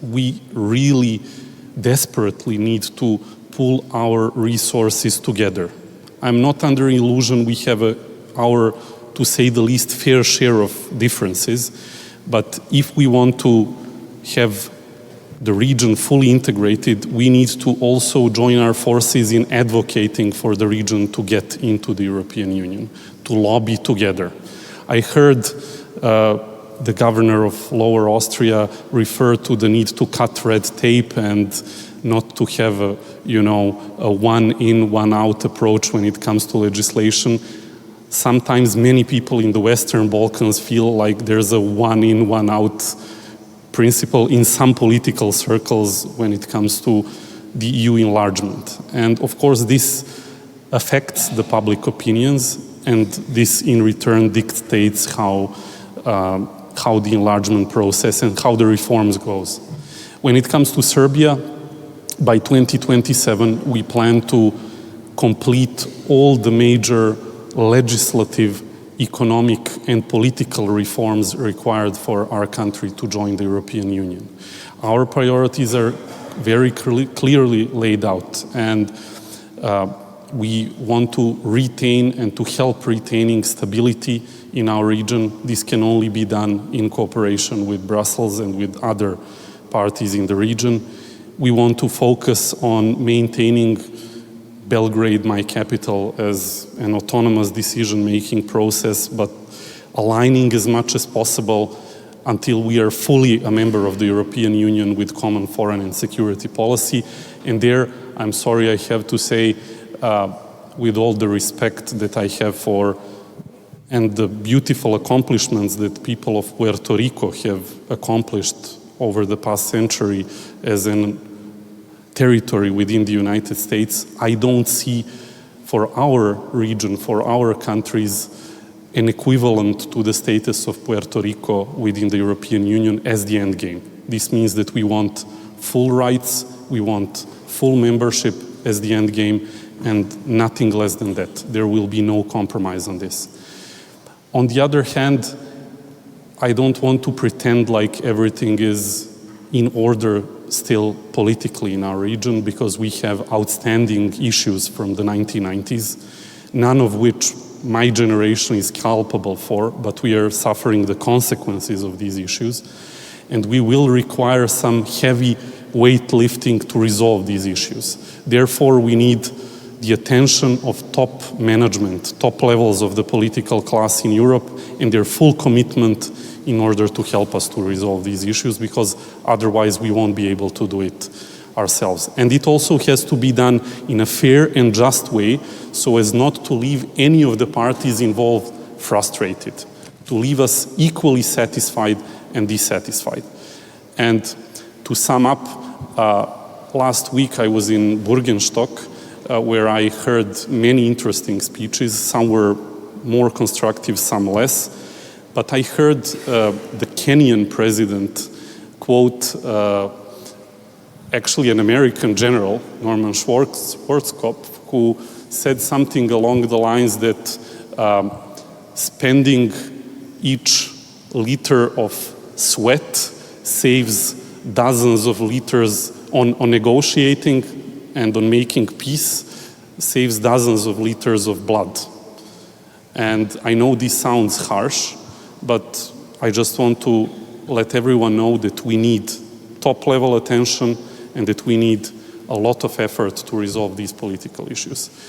we really desperately need to pull our resources together. I'm not under illusion we have our, to say the least, fair share of differences, but if we want to have the region fully integrated, we need to also join our forces in advocating for the region to get into the European Union, to lobby together. I heard the governor of Lower Austria refer to the need to cut red tape and not to have a one in, one out approach when it comes to legislation. Sometimes many people in the Western Balkans feel like there's a one in, one out principle in some political circles when it comes to the EU enlargement. And of course this affects the public opinions, and this in return dictates how the enlargement process and how the reforms goes. When it comes to Serbia, by 2027 we plan to complete all the major legislative, economic and political reforms required for our country to join the European Union. Our priorities are very clearly laid out, and we want to retain and to help retaining stability in our region. This can only be done in cooperation with Brussels and with other parties in the region. We want to focus on maintaining Belgrade, my capital, as an autonomous decision-making process, but aligning as much as possible until we are fully a member of the European Union with common foreign and security policy. And there, I'm sorry, I have to say, with all the respect that I have for and the beautiful accomplishments that people of Puerto Rico have accomplished over the past century as an territory within the United States, I don't see for our region, for our countries, an equivalent to the status of Puerto Rico within the European Union as the end game. This means that we want full rights, we want full membership as the end game, and nothing less than that. There will be no compromise on this. On the other hand, I don't want to pretend like everything is in order still politically in our region, because we have outstanding issues from the 1990s, none of which my generation is culpable for, but we are suffering the consequences of these issues. And we will require some heavy weightlifting to resolve these issues. Therefore, we need the attention of top management, top levels of the political class in Europe, and their full commitment in order to help us to resolve these issues, because otherwise we won't be able to do it ourselves. And it also has to be done in a fair and just way, so as not to leave any of the parties involved frustrated, to leave us equally satisfied and dissatisfied. And to sum up, last week I was in Burgenstock, where I heard many interesting speeches. Some were more constructive, some less. But I heard the Kenyan president quote actually an American general, Norman Schwarzkopf, who said something along the lines that spending each liter of sweat saves dozens of liters on negotiating, and on making peace saves dozens of liters of blood. And I know this sounds harsh, but I just want to let everyone know that we need top-level attention and that we need a lot of effort to resolve these political issues.